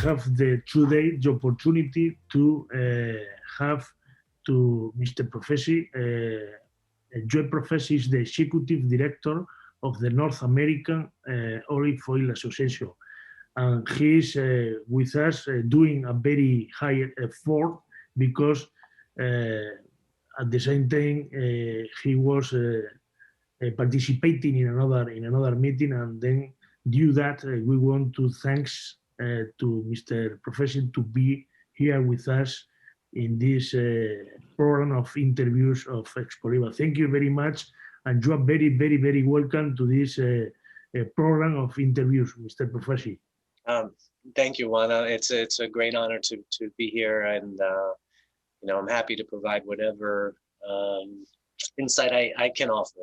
have today the opportunity to have to Mr. Profaci. Joe Profaci is the executive director of the North American Olive Oil Association, and he is with us doing a very high effort because at the same time he was participating in another meeting, and then due that we want to thanks to Mr. Profaci to be here with us in this program of interviews of Expoliva. Thank you very much, and you are very, very, very welcome to this program of interviews, Mr. Profaci. Thank you, Juana. It's a great honor to be here, and I'm happy to provide whatever insight I can offer.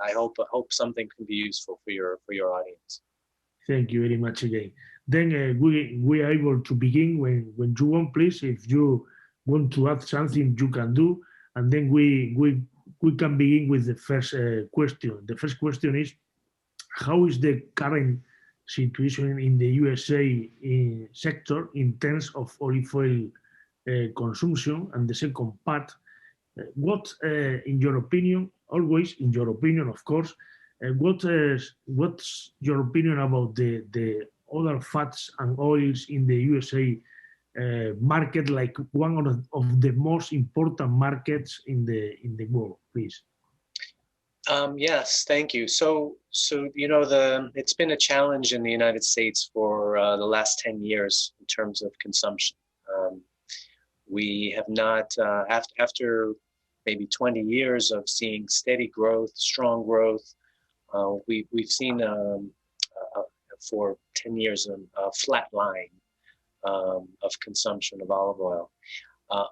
I hope something can be useful for your audience. Thank you very much again. Then we are able to begin when you want, please. If you want to add something, you can do, and then we can begin with the first question. The first question is, how is the current situation in the USA sector in terms of olive oil consumption? And the second part, what, in your opinion, always in your opinion, of course, what's your opinion about the other fats and oils in the USA market, like one of the most important markets in the world, please? Yes, thank you. So it's been a challenge in the United States for the last 10 years in terms of consumption. We have not, after maybe 20 years of seeing steady growth, strong growth, we've seen for 10 years a flat line of consumption of olive oil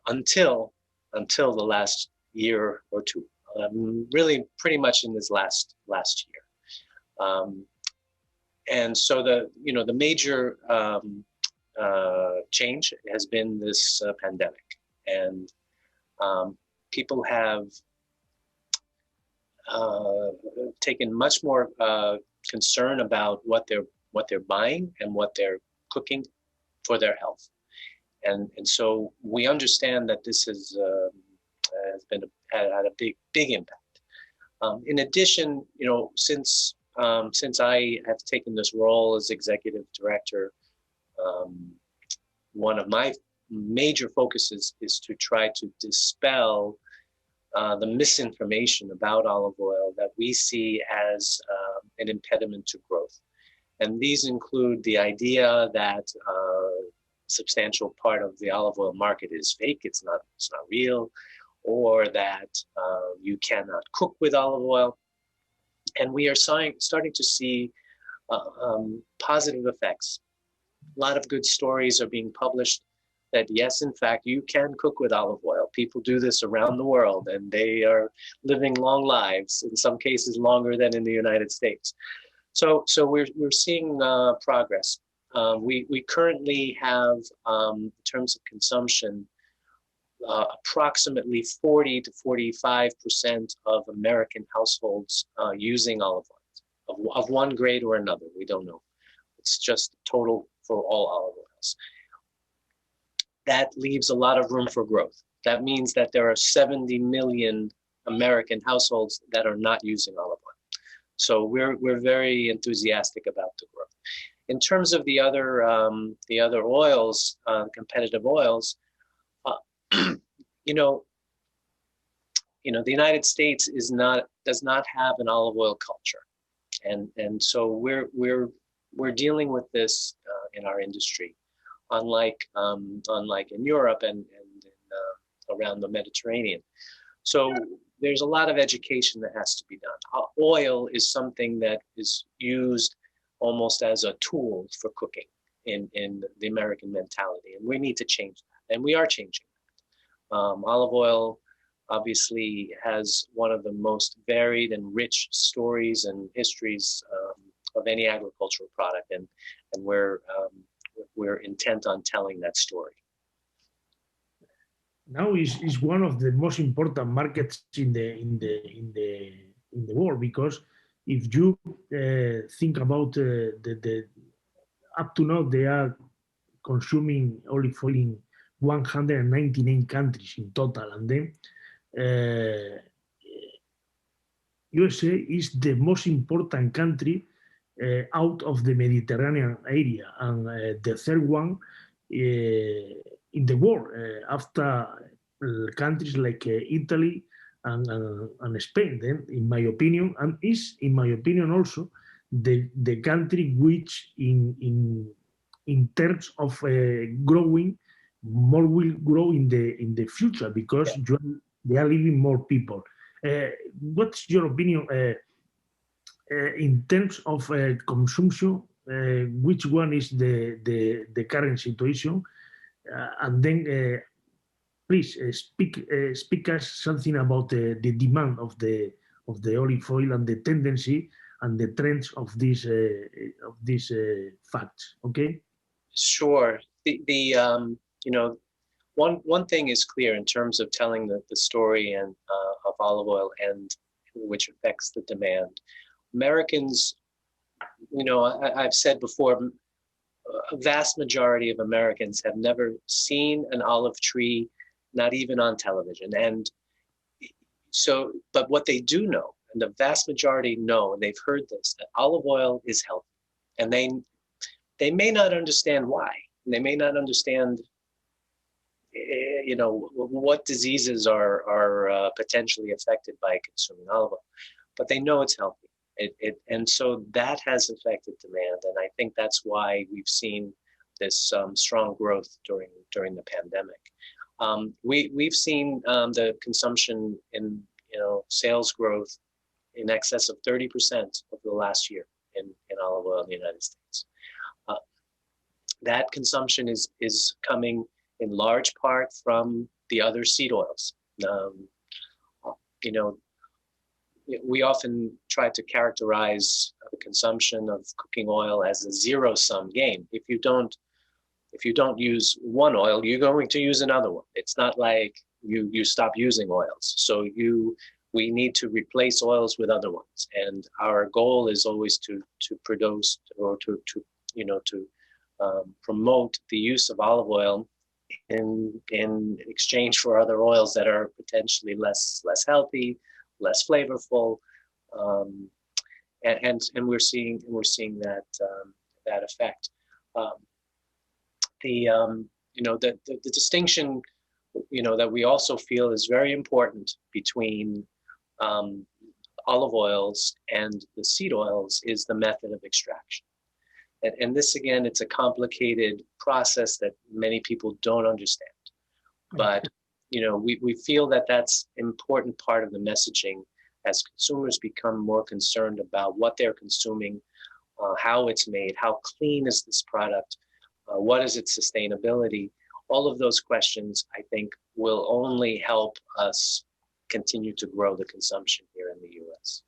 until the last year or two. Really pretty much in this last year. And so the major change has been this pandemic, and people have taken much more concern about what they're buying and what they're cooking for their health. And so we understand that this has had a big impact. In addition, since I have taken this role as executive director, one of my major focuses is to try to dispel the misinformation about olive oil that we see as an impediment to growth. And these include the idea that a substantial part of the olive oil market is fake, it's not real, or that you cannot cook with olive oil. And we are starting to see positive effects. A lot of good stories are being published that yes, in fact, you can cook with olive oil. People do this around the world, and they are living long lives, in some cases longer than in the United States. So we're seeing progress. We currently have, in terms of consumption, approximately 40 to 45% of American households using olive oil of one grade or another. We don't know. It's just total for all olive oils. That leaves a lot of room for growth. That means that there are 70 million American households that are not using olive oil. So we're very enthusiastic about the growth. In terms of the other oils, competitive oils, the United States does not have an olive oil culture, and so we're dealing with this in our industry, unlike in Europe and around the Mediterranean. So there's a lot of education that has to be done. Oil is something that is used almost as a tool for cooking in the American mentality, and we need to change that, and we are changing that. Olive oil obviously has one of the most varied and rich stories and histories of any agricultural product, and we're intent on telling that story. Now is one of the most important markets in the world, because if you think about the up to now, there are consuming olive oil in 199 countries in total, and then USA is the most important country out of the Mediterranean area, and the third one in the world after countries like Italy and Spain. Then, in my opinion, and is in my opinion also the country which in terms of growing more will grow in the future, because they are living more people. What's your opinion in terms of consumption? Which one is the current situation? And then please speak us something about the demand of the olive oil and the tendency and the trends of these facts. Okay. Sure. One thing is clear in terms of telling the story and of olive oil, and which affects the demand. Americans, I've said before, a vast majority of Americans have never seen an olive tree, not even on television. And so, but what they do know, and the vast majority know, and they've heard this, that olive oil is healthy. And they may not understand why. They may not understand, what diseases are potentially affected by consuming olive oil, but they know it's healthy. And so that has affected demand, and I think that's why we've seen this strong growth during the pandemic. We've seen the consumption in sales growth in excess of 30% over the last year in olive oil in the United States. That consumption is coming in large part from the other seed oils. We often try to characterize the consumption of cooking oil as a zero-sum game. If you don't use one oil, you're going to use another one. It's not like you stop using oils. So we need to replace oils with other ones. And our goal is always to produce or to promote the use of olive oil in exchange for other oils that are potentially less healthy, less flavorful, and we're seeing that effect. The distinction that we also feel is very important between olive oils and the seed oils is the method of extraction. And this, again, it's a complicated process that many people don't understand. But we feel that that's an important part of the messaging as consumers become more concerned about what they're consuming, how it's made, how clean is this product, what is its sustainability. All of those questions, I think, will only help us continue to grow the consumption here in the U.S.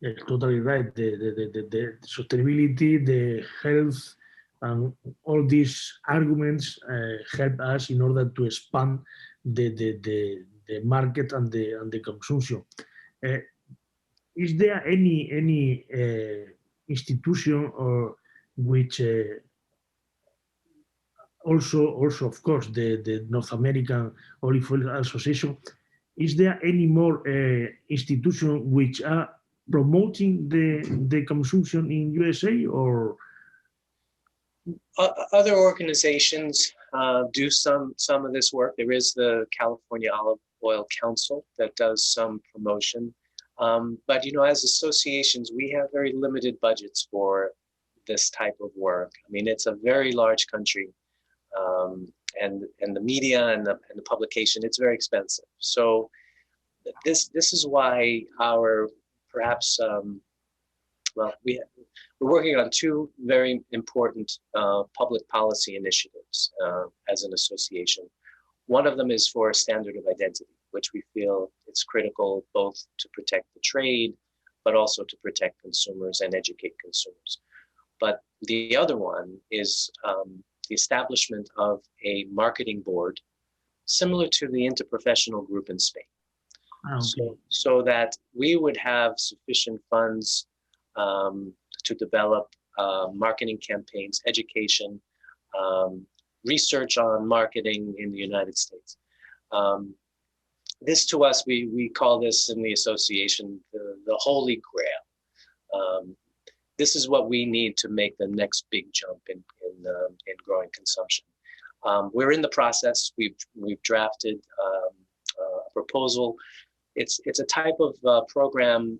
Yes, totally right. The sustainability, the health, and all these arguments help us in order to expand the market and the consumption. Is there any institution or which also of course the North American Olive Oil Association? Is there any more institution which are promoting the consumption in USA, or other organizations do some of this work? There is the California Olive Oil Council that does some promotion, but as associations, we have very limited budgets for this type of work. I mean, it's a very large country, and the media and the publication, it's very expensive. So this is why our perhaps we're working on two very important public policy initiatives as an association. One of them is for a standard of identity, which we feel it's critical both to protect the trade, but also to protect consumers and educate consumers. But the other one is the establishment of a marketing board similar to the interprofessional group in Spain. Okay. So that we would have sufficient funds to develop marketing campaigns, education, research on marketing in the United States. This to us, we call this in the association the holy grail. This is what we need to make the next big jump in growing consumption. We're in the process. We've drafted a proposal. It's a type of program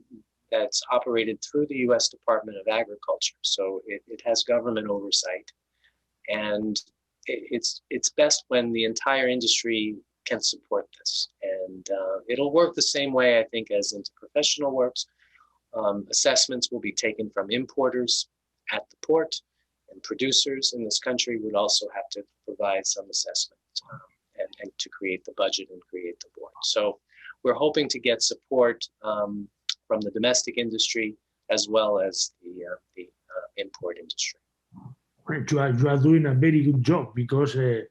that's operated through the U.S. Department of Agriculture. So it has government oversight, and it's best when the entire industry can support this. And it'll work the same way, I think, as interprofessional works. Assessments will be taken from importers at the port, and producers in this country would also have to provide some assessment and to create the budget and create the board. So we're hoping to get support from the domestic industry as well as the import industry. You are doing a very good job, because the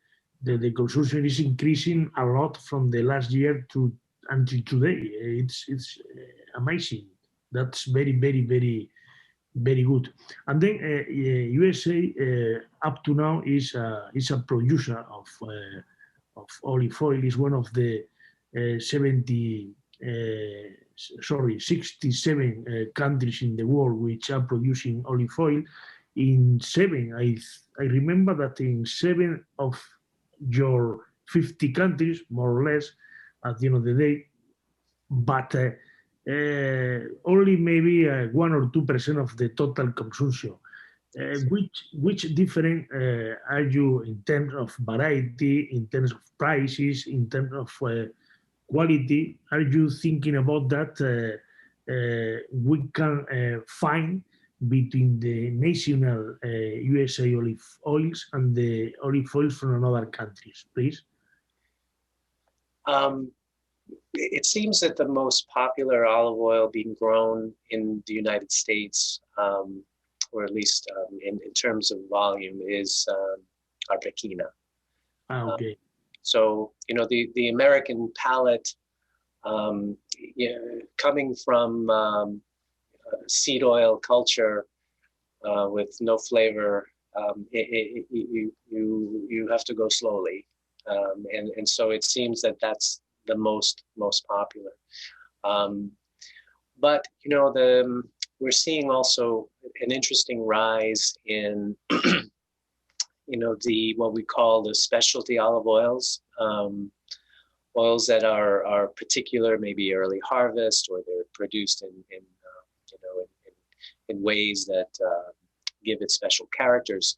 consumption is increasing a lot from the last year to until today. It's amazing. That's very, very, very, very good. And then USA up to now is a producer of olive oil. Is one of the 67 countries in the world which are producing olive oil. In 7, I remember that in 7 of your 50 countries, more or less, at the end of the day, but only maybe 1 or 2% of the total consumption. Which different are you in terms of variety, in terms of prices, in terms of quality? Are you thinking about that we can find between the national USA olive oils and the olive oils from other countries, please? It seems that the most popular olive oil being grown in the United States, or at least in terms of volume, is Arbequina. Okay. So, the American palate, coming from seed oil culture with no flavor, you have to go slowly, and so it seems that that's the most popular. But we're seeing also an interesting rise in what we call the specialty olive oils, oils that are particular, maybe early harvest, or they're produced in ways that give it special characters.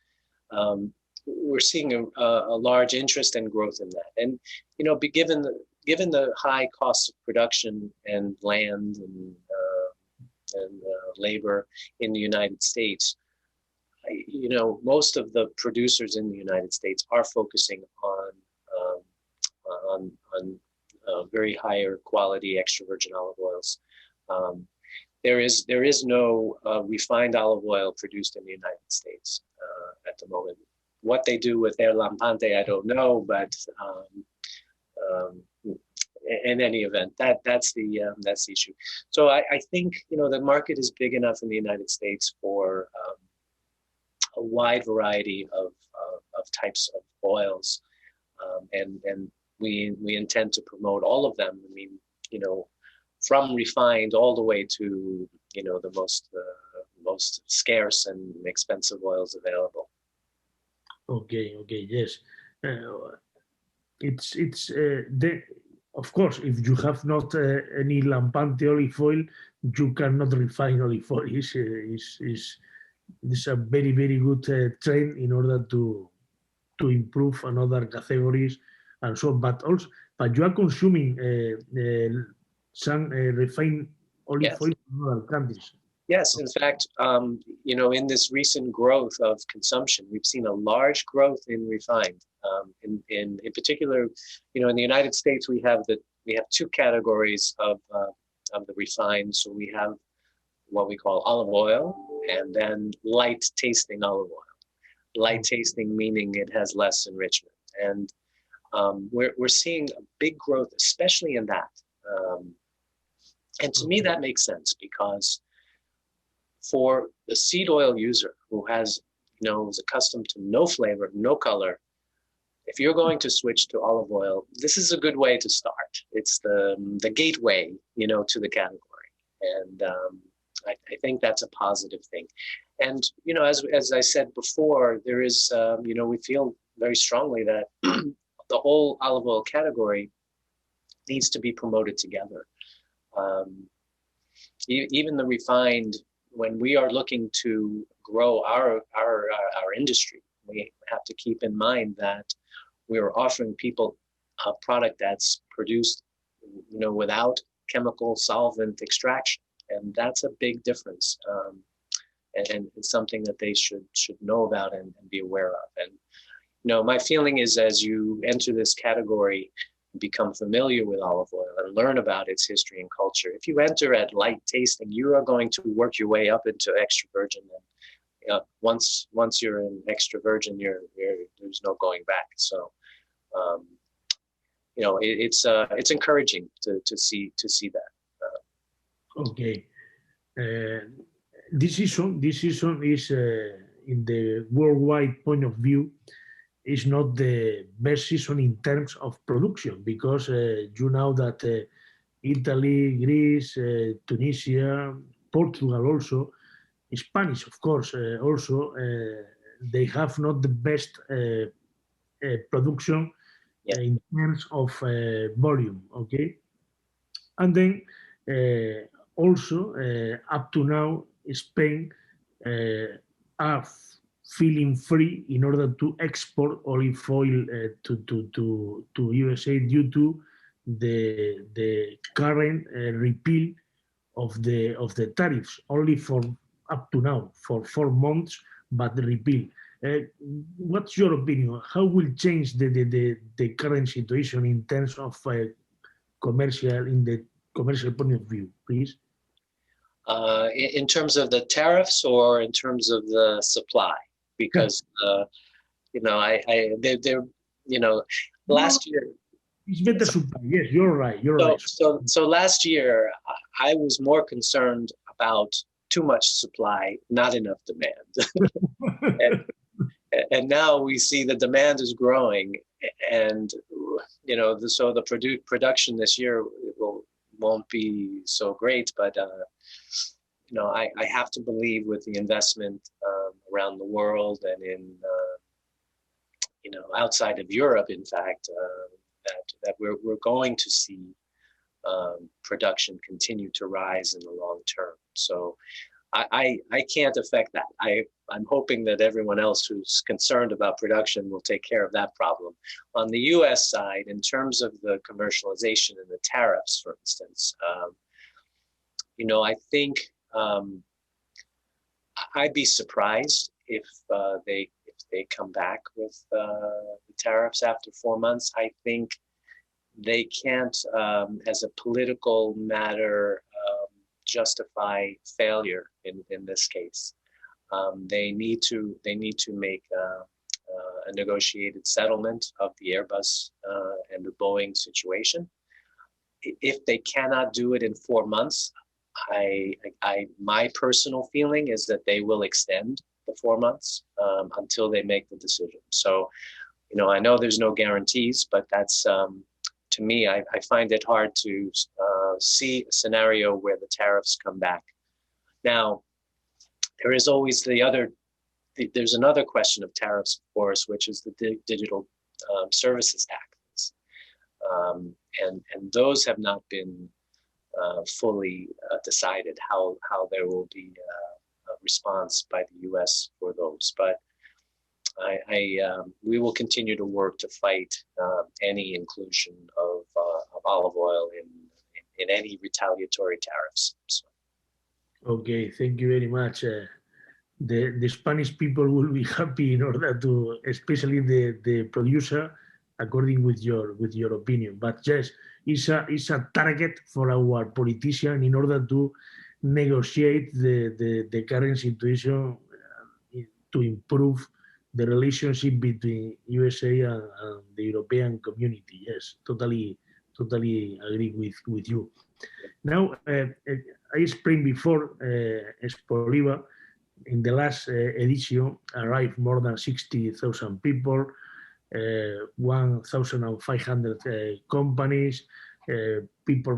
We're seeing a large interest and growth in that. And, given the high costs of production and land and labor in the United States, most of the producers in the United States are focusing on very higher quality extra virgin olive oils. There is no refined olive oil produced in the United States at the moment. What they do with their lampante, I don't know, but in any event, that's the issue. So I think the market is big enough in the United States for a wide variety of types of oils, and we intend to promote all of them. I mean, from refined all the way to the most scarce and expensive oils available. Okay, yes. Of course, if you have not any lampante olive oil, you cannot refine olive oil. It's a very, very good trend in order to improve another categories and so on. But you are consuming some refined olive oil from other countries. Yes, in fact, in this recent growth of consumption, we've seen a large growth in refined. In particular, in the United States, we have two categories of the refined. So we have what we call olive oil, and then light tasting olive oil. Light tasting meaning it has less enrichment, and we're seeing a big growth, especially in that. And to me, that makes sense, because for the seed oil user who is accustomed to no flavor, no color, if you're going to switch to olive oil, this is a good way to start. It's the gateway, to the category. And I think that's a positive thing. And, as I said before, there is, we feel very strongly that the whole olive oil category needs to be promoted together. Even the refined, when we are looking to grow our industry, we have to keep in mind that we are offering people a product that's produced, without chemical solvent extraction, and that's a big difference. And it's something that they should know about and be aware of. And my feeling is, as you enter this category, become familiar with olive oil and learn about its history and culture. If you enter at light tasting, you are going to work your way up into extra virgin. And once you're in extra virgin, there's no going back. So, it's encouraging to see that. Okay, this season is in the worldwide point of view, is not the best season in terms of production, because you know that Italy, Greece, Tunisia, Portugal also, Spanish of course also, they have not the best production in terms of volume, okay? And then also up to now Spain are feeling free in order to export olive oil to USA due to the current repeal of the tariffs, only for up to now for 4 months, but the repeal. What's your opinion? How will change the current situation in terms of commercial, in the commercial point of view, please? In terms of the tariffs or in terms of the supply? Because last year. It's better supply. Yes, you're right. So last year, I was more concerned about too much supply, not enough demand. and now we see the demand is growing, and so the production this year won't be so great, but I have to believe with the investment around the world and in outside of Europe, in fact, that we're going to see production continue to rise in the long term. So I can't affect that. I'm hoping that everyone else who's concerned about production will take care of that problem. On the US side, in terms of the commercialization and the tariffs, for instance, I think I'd be surprised if they come back with the tariffs after 4 months. I think they can't, as a political matter, justify failure in this case. They need to make a negotiated settlement of the Airbus and the Boeing situation. If they cannot do it in 4 months, my personal feeling is that they will extend the 4 months until they make the decision. So, I know there's no guarantees, but that's, to me, I find it hard to see a scenario where the tariffs come back. Now, there is always there's another question of tariffs, of course, which is the digital services taxes. And those have not been fully decided how there will be a response by the US for those. But we will continue to work to fight any inclusion of olive oil in any retaliatory tariffs. So. Okay, thank you very much. The Spanish people will be happy in order to, especially the producer, according with your opinion. But yes, it's a target for our politician in order to negotiate the current situation to improve the relationship between USA and the European community. Yes, totally agree with you. Now, I explained before, Expoliva, in the last edition, arrived more than 60,000 people. 1,500 companies. These people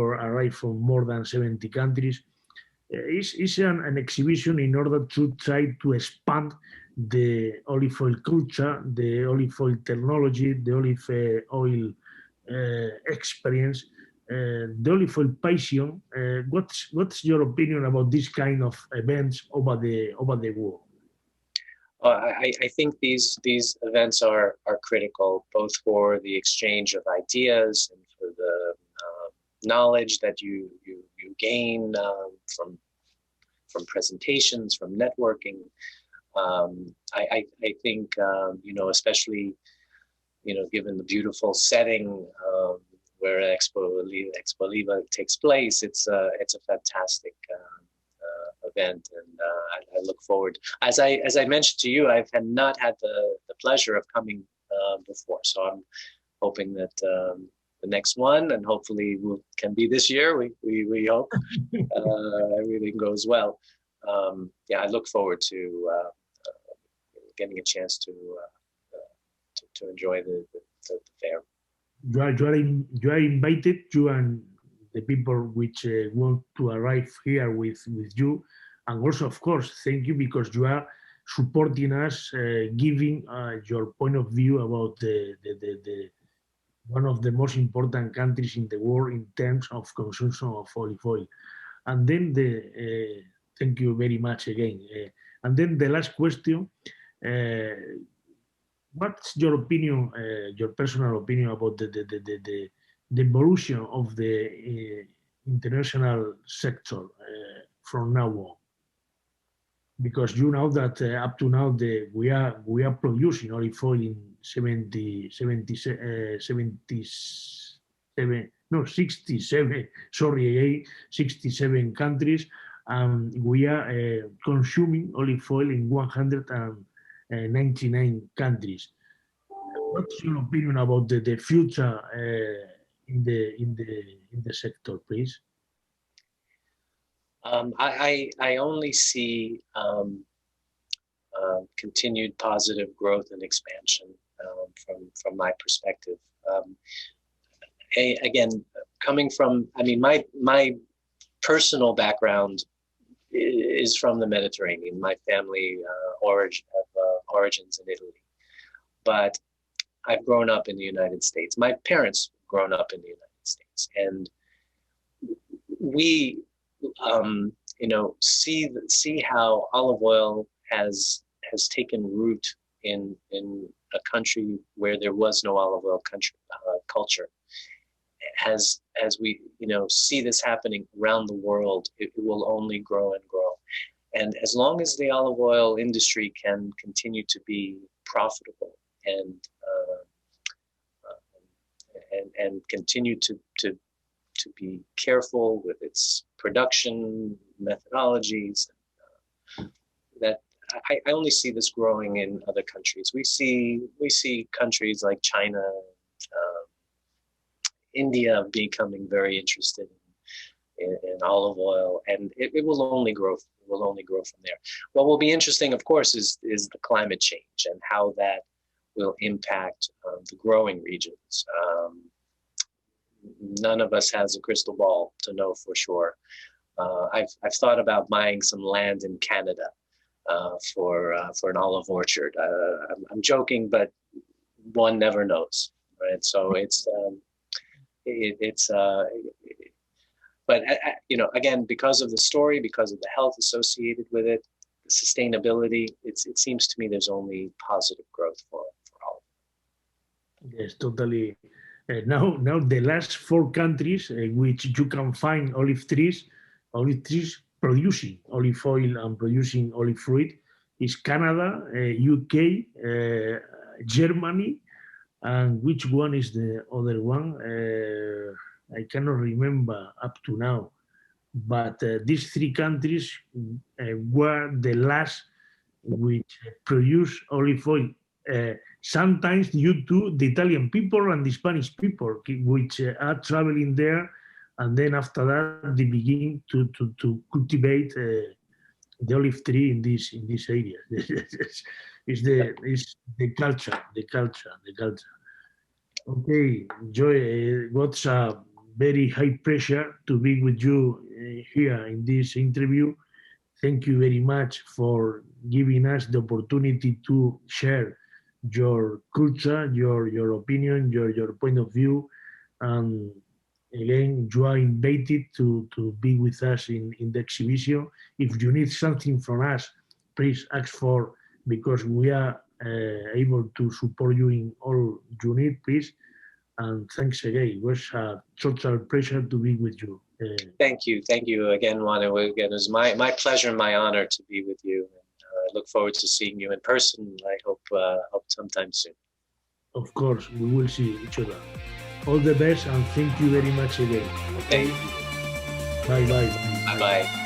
arrive from more than 70 countries. It's an exhibition in order to try to expand the olive oil culture, the olive oil technology, the olive oil experience, the olive oil passion. What's your opinion about this kind of events over the world? I think these events are critical, both for the exchange of ideas and for the knowledge that you gain from presentations, from networking. I think especially given the beautiful setting where Expoliva takes place, it's a fantastic event, and I look forward. As I mentioned to you, I've not had the pleasure of coming before, so I'm hoping that the next one, and hopefully can be this year. We hope everything goes well. I look forward to getting a chance to enjoy the fair. You are invited, you and the people which want to arrive here with you, and also, of course, thank you because you are supporting us, giving your point of view about the one of the most important countries in the world in terms of consumption of olive oil. And then thank you very much again. And then the last question, what's your opinion, your personal opinion about the evolution of the international sector from now on? Because you know that up to now we are producing olive oil in 67 countries, and we are consuming olive oil in 199 countries. What's your opinion about the future in the sector, please? I only see continued positive growth and expansion from my perspective. Again, coming from, my personal background is from the Mediterranean. My family origins in Italy, but I've grown up in the United States. My parents grown up in the United States, and we see how olive oil has taken root in a country where there was no olive oil culture. As we see this happening around the world, it will only grow and grow. And as long as the olive oil industry can continue to be profitable and continue to be careful with its production methodologies, that I only see this growing in other countries. We see countries like China, India becoming very interested in olive oil, and it will only grow. It will only grow from there. What will be interesting, of course, is the climate change and how that will impact the growing regions. None of us has a crystal ball to know for sure. I've thought about buying some land in Canada for an olive orchard. I'm joking, but one never knows, right? So but again, because of the story, because of the health associated with it, the sustainability, it seems to me there's only positive growth for olive. Yes, totally. Now the last 4 countries which you can find olive trees producing olive oil and producing olive fruit is Canada, UK, Germany, and which one is the other one? I cannot remember up to now. But these 3 countries were the last which produce olive oil. Sometimes due to the Italian people and the Spanish people, which are traveling there, and then after that they begin to cultivate the olive tree in this area. Is the culture. Okay, Joy, what's a very high pressure to be with you here in this interview. Thank you very much for giving us the opportunity to share your culture, your opinion, your point of view. And again, you are invited to be with us in the exhibition. If you need something from us, please ask for, because we are able to support you in all you need, please. And thanks again. It was a total pleasure to be with you. Thank you again, Juan. Again, it was my pleasure and my honor to be with you. I look forward to seeing you in person. I hope sometime soon. Of course, we will see each other. All the best, and thank you very much again. Okay. Bye bye. Bye bye.